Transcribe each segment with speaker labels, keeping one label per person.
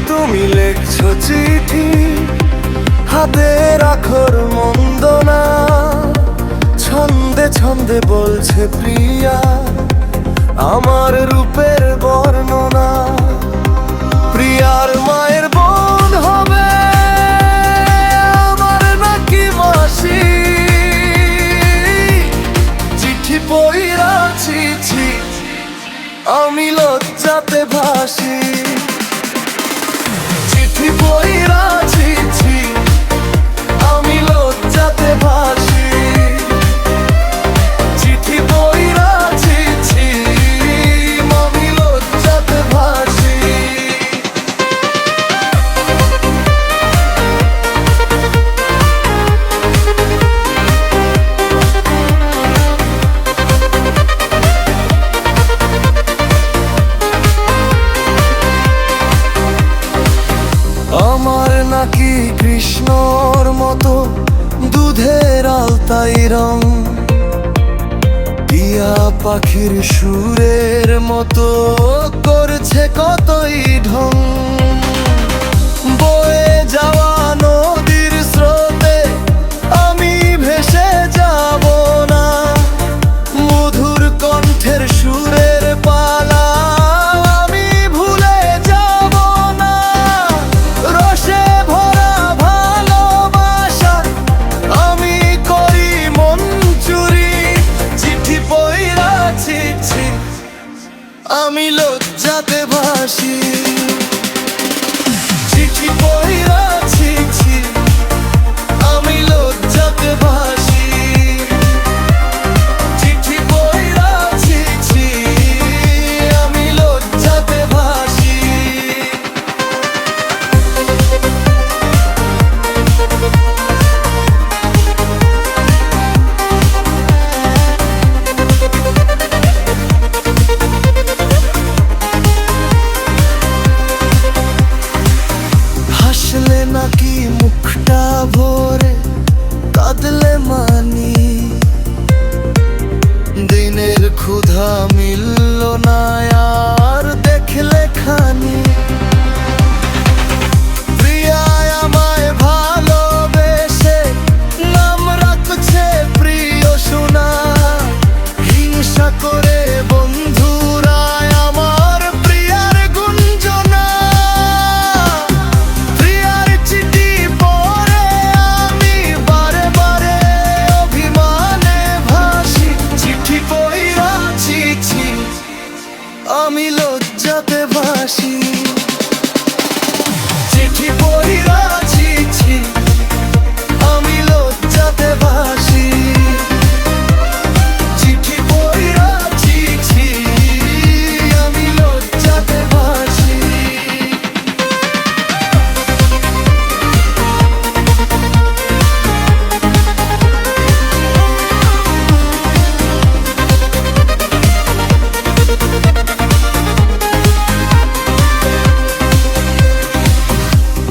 Speaker 1: তুমি লেখছো চিঠি, হাতে আখর মন্দ না, ছন্দে ছন্দে বলছে প্রিয়া আমার রূপের বর্ণনা। প্রিয়ার মায়ের বোন হবে আমার নাকি মাসি, চিঠি পইরাছি আমি লজ্জাতে ভাসি। চিঠি পইরাছি আমি লজ্জাতে ভাসি, চিঠি পইরাছি আমি লজ্জাতে ভাসি। আমার নাকি কৃষ্ণর মতো দুধের আলতাই রং, টিয়া পাখির সুরের মতো করছে কতই ঢং। বয়ে যাওয়া নদীর স্রোতে আমি ভেসে যাব না, মধুর কণ্ঠের সুরের পালা আমি ভুলে যাব না। রসে ভরা ভালোবাসা আমি করি মন চুরি, চিঠি পইরাছি আমি লজ্জাতে ভাসি। চিঠি পইরাছি আমি লজ্জাতে ভাসি, চিঠি পইরাছি আমি লজ্জাতে ভাসি। হাসলে নাকি মুখটা ভরে, কাঁদলে মানি দিনের ক্ষুধা মিলল না আর দেখলে খানি। প্রিয়ায় আমায় ভালোবেসে নাম রাখছে প্রিয় সোনা, হিংসা করে বন্ধুরা আমার প্রিয়ার গুঞ্জনা। প্রিয়ার চিঠি পড়ে আমি বারে বারে অভিমানে ভাসি, চিঠি পইরাছি আমি লজ্জাতে ভাসি। চিঠি পইরাছি আমি লজ্জাতে ভাসি, চিঠি পইরাছি আমি লজ্জাতে ভাসি।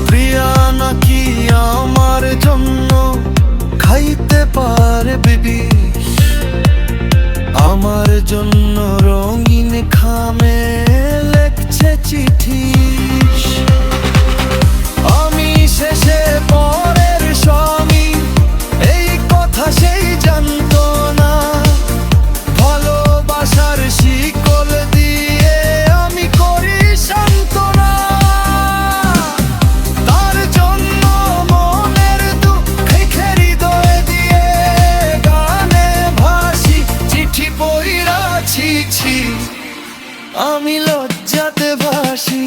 Speaker 1: প্রিয়া নাকি আমার জন্য খাইতে পারবে বিষ, আমার জন্য রঙিন খামে লেখছে চিঠি। আমি শেষে পরের স্বামী এই কথা সেই জানতো না, ভালোবাসার শিকল দিয়ে আমি করি সান্ত্বনা। তার জন্য মনের দুঃখে হৃদয় দিয়ে গানে ভাসি, চিঠি পইরাছি আমি লজ্জাতে ভাসি।